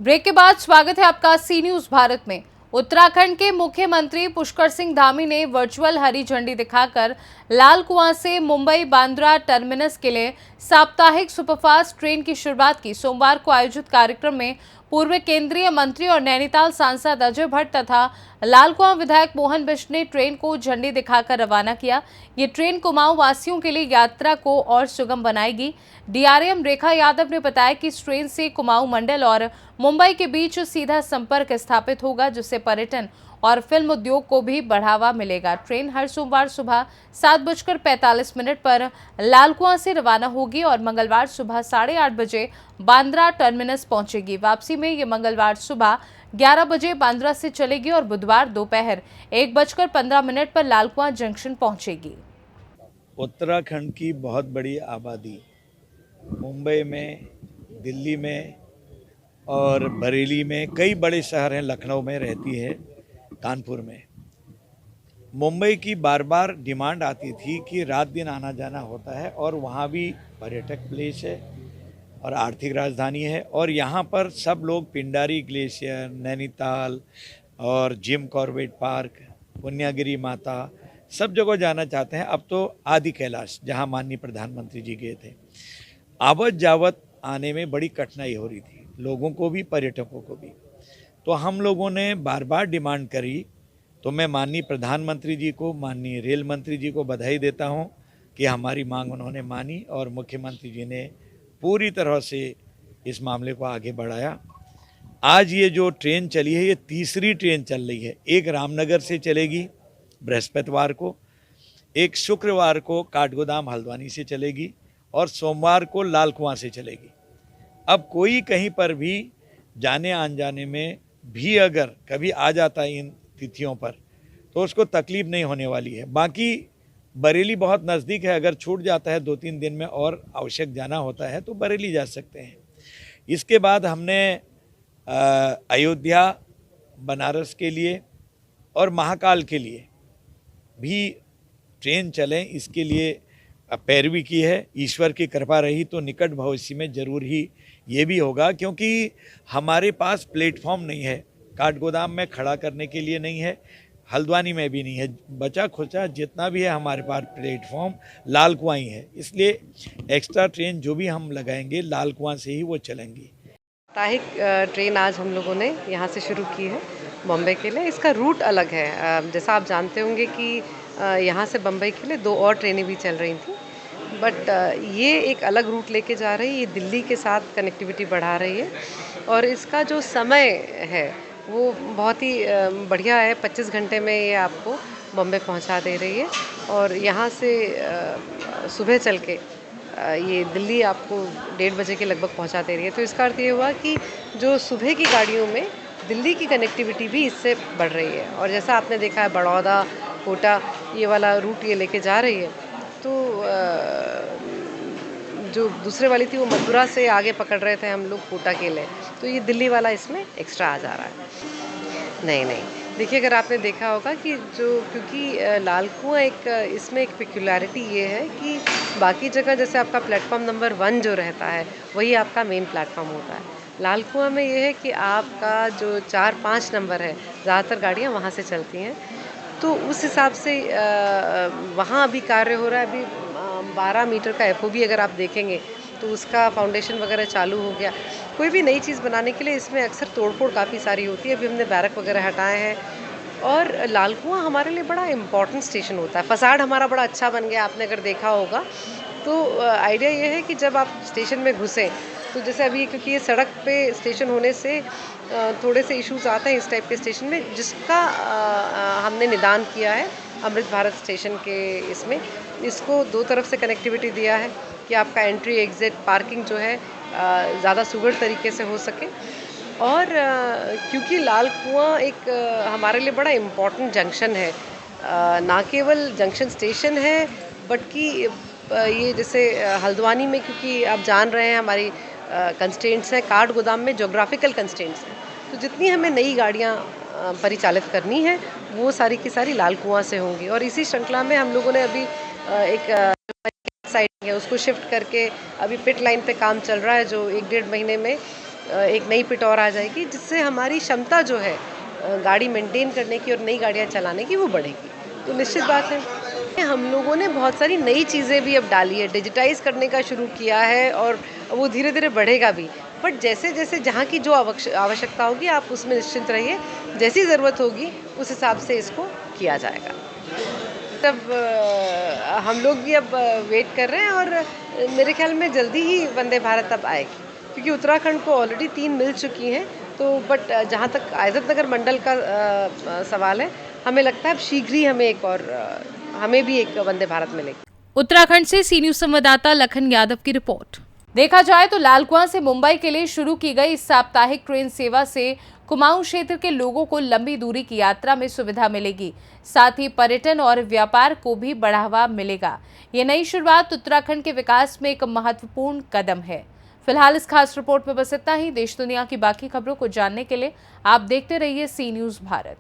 Break के बाद स्वागत है आपका सी न्यूज भारत में। उत्तराखंड के मुख्यमंत्री पुष्कर सिंह धामी ने वर्चुअल हरी झंडी दिखाकर लाल कुआं से मुंबई बांद्रा टर्मिनस के लिए साप्ताहिक सुपरफास्ट ट्रेन की शुरुआत की। सोमवार को आयोजित कार्यक्रम में पूर्व केंद्रीय मंत्री और नैनीताल सांसद अजय भट्ट तथा लाल कुआं विधायक मोहन बिष्ट ने ट्रेन को झंडी दिखाकर रवाना किया। ये ट्रेन कुमाऊं वासियों के लिए यात्रा को और सुगम बनाएगी। डीआरएम रेखा यादव ने बताया कि इस ट्रेन से कुमाऊं मंडल और मुंबई के बीच सीधा संपर्क स्थापित होगा, जिससे पर्यटन और फिल्म उद्योग को भी बढ़ावा मिलेगा। ट्रेन हर सोमवार सुबह 7:45 पर लाल कुआं से रवाना होगी और मंगलवार सुबह 8:30 बजे बांद्रा टर्मिनस पहुंचेगी। वापसी में ये मंगलवार सुबह 11 बजे बांद्रा से चलेगी और बुधवार दोपहर 1:15 पर लाल कुआं जंक्शन पहुंचेगी। उत्तराखंड की बहुत बड़ी आबादी मुंबई में, दिल्ली में और बरेली में, कई बड़े शहर हैं, लखनऊ में रहती है, कानपुर में। मुंबई की बार बार डिमांड आती थी कि रात दिन आना जाना होता है और वहाँ भी पर्यटक प्लेस है और आर्थिक राजधानी है और यहाँ पर सब लोग पिंडारी ग्लेशियर, नैनीताल और जिम कॉर्बेट पार्क, पुण्यागिरी माता सब जगह जाना चाहते हैं। अब तो आदि कैलाश जहाँ माननीय प्रधानमंत्री जी गए थे, आवत जावत आने में बड़ी कठिनाई हो रही थी, लोगों को भी पर्यटकों को भी। तो हम लोगों ने बार बार डिमांड करी, तो मैं माननीय प्रधानमंत्री जी को, माननीय रेल मंत्री जी को बधाई देता हूं कि हमारी मांग उन्होंने मानी और मुख्यमंत्री जी ने पूरी तरह से इस मामले को आगे बढ़ाया। आज ये जो ट्रेन चली है, ये तीसरी ट्रेन चल रही है। एक रामनगर से चलेगी बृहस्पतिवार को, एक शुक्रवार को काठगोदाम हल्द्वानी से चलेगी और सोमवार को लाल कुआं से चलेगी। अब कोई कहीं पर भी जाने आने जाने में भी अगर कभी आ जाता है इन तिथियों पर, तो उसको तकलीफ नहीं होने वाली है। बाकी बरेली बहुत नज़दीक है, अगर छूट जाता है 2-3 दिन में और आवश्यक जाना होता है तो बरेली जा सकते हैं। इसके बाद हमने अयोध्या, बनारस के लिए और महाकाल के लिए भी ट्रेन चलें, इसके लिए पैरवी की है। ईश्वर की कृपा रही तो निकट भविष्य में ज़रूर ही ये भी होगा, क्योंकि हमारे पास प्लेटफॉर्म नहीं है, काठगोदाम में खड़ा करने के लिए नहीं है, हल्द्वानी में भी नहीं है। बचा खुचा जितना भी है हमारे पास प्लेटफॉर्म लाल कुआं ही है, इसलिए एक्स्ट्रा ट्रेन जो भी हम लगाएंगे लाल कुआं से ही वो चलेंगी। साप्ताहिक ट्रेन आज हम लोगों ने यहाँ से शुरू की है बॉम्बे के लिए। इसका रूट अलग है, जैसा आप जानते होंगे कि यहाँ से बम्बई के लिए 2 और ट्रेनें भी चल रही थी, बट ये एक अलग रूट लेके जा रही है। ये दिल्ली के साथ कनेक्टिविटी बढ़ा रही है और इसका जो समय है वो बहुत ही बढ़िया है। 25 घंटे में ये आपको बॉम्बे पहुँचा दे रही है और यहाँ से सुबह चल के ये दिल्ली आपको 1:30 बजे के लगभग पहुँचा दे रही है। तो इसका अर्थ ये हुआ कि जो सुबह की गाड़ियों में दिल्ली की कनेक्टिविटी भी इससे बढ़ रही है। और जैसा आपने देखा है बड़ौदा, कोटा, ये वाला रूट ये लेके जा रही है। तो जो दूसरे वाली थी वो मथुरा से आगे पकड़ रहे थे हम लोग कोटा के लिए, तो ये दिल्ली वाला इसमें एक्स्ट्रा आ जा रहा है। नहीं, देखिए अगर आपने देखा होगा कि क्योंकि लाल कुआं इसमें एक पेक्युलरिटी ये है कि बाकी जगह जैसे आपका प्लेटफॉर्म नंबर 1 जो रहता है वही आपका मेन प्लेटफॉर्म होता है। लाल कुआं में ये है कि आपका जो 4-5 नंबर है, ज़्यादातर गाड़ियाँ वहाँ से चलती हैं, तो उस हिसाब से वहाँ अभी कार्य हो रहा है। अभी 12 मीटर का एफओबी अगर आप देखेंगे तो उसका फाउंडेशन वगैरह चालू हो गया। कोई भी नई चीज़ बनाने के लिए इसमें अक्सर तोड़फोड़ काफ़ी सारी होती है। अभी हमने बैरक वगैरह हटाए हैं और लाल कुआं हमारे लिए बड़ा इम्पॉर्टेंट स्टेशन होता है। फसाड हमारा बड़ा अच्छा बन गया, आपने अगर देखा होगा तो आइडिया ये है कि जब आप स्टेशन में घुसें तो जैसे अभी क्योंकि ये सड़क पे स्टेशन होने से थोड़े से इश्यूज आते हैं इस टाइप के स्टेशन में, जिसका हमने निदान किया है अमृत भारत स्टेशन के इसमें। इसको 2 तरफ से कनेक्टिविटी दिया है कि आपका एंट्री एग्ज़िट पार्किंग जो है ज़्यादा सुगढ़ तरीके से हो सके। और क्योंकि लाल कुआं एक हमारे लिए बड़ा इम्पॉर्टेंट जंक्शन है, ना केवल जंक्शन स्टेशन है बट कि ये जैसे हल्द्वानी में, क्योंकि आप जान रहे हैं हमारी कंस्ट्रेंट्स हैं, काठगोदाम में ज्योग्राफिकल कंस्ट्रेंट्स हैं, तो जितनी हमें नई गाड़ियाँ परिचालित करनी है वो सारी की सारी लाल कुआं से होंगी। और इसी श्रृंखला में हम लोगों ने अभी एक साइड है उसको शिफ्ट करके अभी पिट लाइन पे काम चल रहा है, जो 1-1.5 महीने में एक नई पिटौर आ जाएगी, जिससे हमारी क्षमता जो है गाड़ी मेंटेन करने की और नई गाड़ियाँ चलाने की वो बढ़ेगी। तो निश्चित बात है हम लोगों ने बहुत सारी नई चीज़ें भी अब डाली है, डिजिटाइज़ करने का शुरू किया है और वो धीरे धीरे बढ़ेगा भी। बट जैसे जैसे जहाँ की जो आवश्यकता होगी आप उसमें निश्चिंत रहिए, जैसी ज़रूरत होगी उस हिसाब से इसको किया जाएगा। तब हम लोग भी अब वेट कर रहे हैं और मेरे ख्याल में जल्दी ही वंदे भारत अब आएगी, क्योंकि उत्तराखंड को ऑलरेडी 3 मिल चुकी हैं। तो बट जहाँ तक आयज़त नगर मंडल का सवाल है, हमें लगता है अब शीघ्र ही हमें एक और हमें भी एक वंदे भारत मिलेगी। उत्तराखंड से सी न्यूज संवाददाता लखन यादव की रिपोर्ट। देखा जाए तो लाल कुआं से मुंबई के लिए शुरू की गई इस साप्ताहिक ट्रेन सेवा से कुमाऊं क्षेत्र के लोगों को लंबी दूरी की यात्रा में सुविधा मिलेगी, साथ ही पर्यटन और व्यापार को भी बढ़ावा मिलेगा। ये नई शुरुआत उत्तराखंड के विकास में एक महत्वपूर्ण कदम है। फिलहाल इस खास रिपोर्ट में बस इतना ही। देश दुनिया की बाकी खबरों को जानने के लिए आप देखते रहिए सी न्यूज भारत।